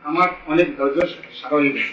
আমার অনেক ধৈর্য সারা হয়ে গেছে।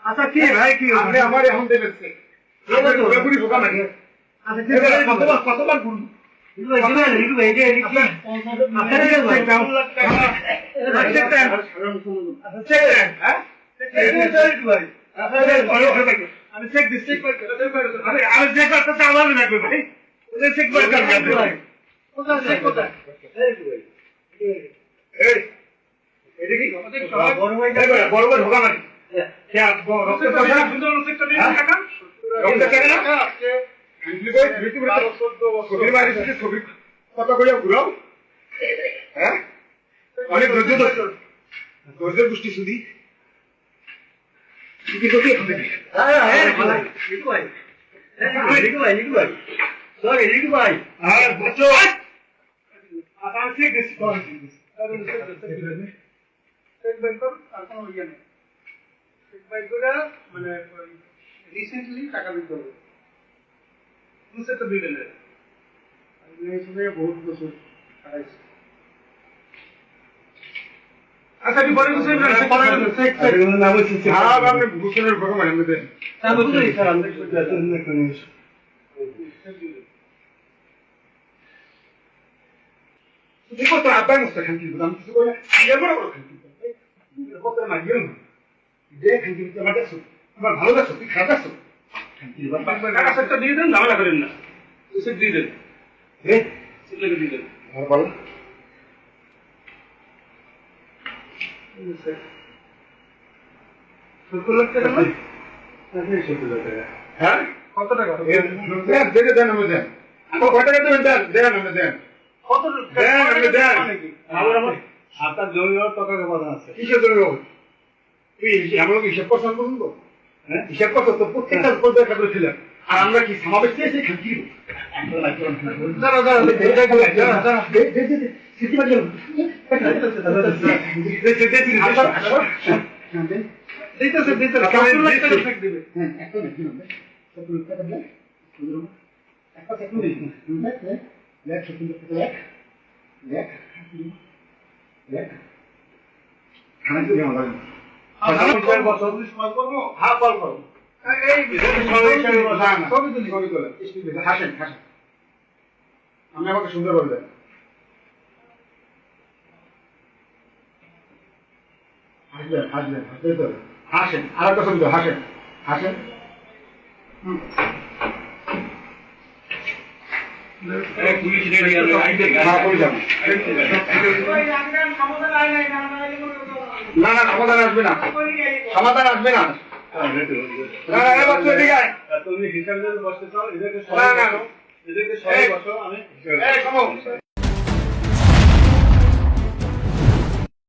আচ্ছা কি ভাই কি আপনি আমার এখন দেখেছে কতবার বলুন আমি চেক দিচ্ছি আমি চেক করতে আমার না ভাই চেক করে বড় বড় ঢোকা মারি কত করে ঘুরাও হ্যাঁ অনেক ধৈর্য গোষ্ঠী শুধু মানে রিসেন্টলি টাকা দিতে হবে বহুত বছর আচ্ছা বড় ভূষণের ভগবান আব্বাই মস্ত খান কিন্তু আমি কিছু করে কত মারিও না দেখেন কিন্তু আমার দেখছো আমার ভালো দেখছো তুই খারাপ দেখছো টাকা দিয়ে দেন ঝামেলা করেন না দিয়ে দেন দিয়ে দেন আর বলো হ্যাঁ কত টাকা দেন আমি দেন কত টাকা দেবেন দেন আমি দেন কত দেন আপনার জমি টাকা কথা আছে কিসের জমি তুই আমরা হিসাব করছেন বলুন তো হ্যাঁ হিসাব করছো তো প্রত্যেকটা দেখা করেছিলেন আর আমরা কি সমাবেশ চেয়েছি খাকি আমি আমাকে সুন্দর বলবেন হাসবেন হাসেন আর একটা ছবি হাসেন হাসেন না না সমাধান আসবে না সমাধান আসবে না তুমি হিসাবে বসতে চাও এদেরকে সবাই বসো আমি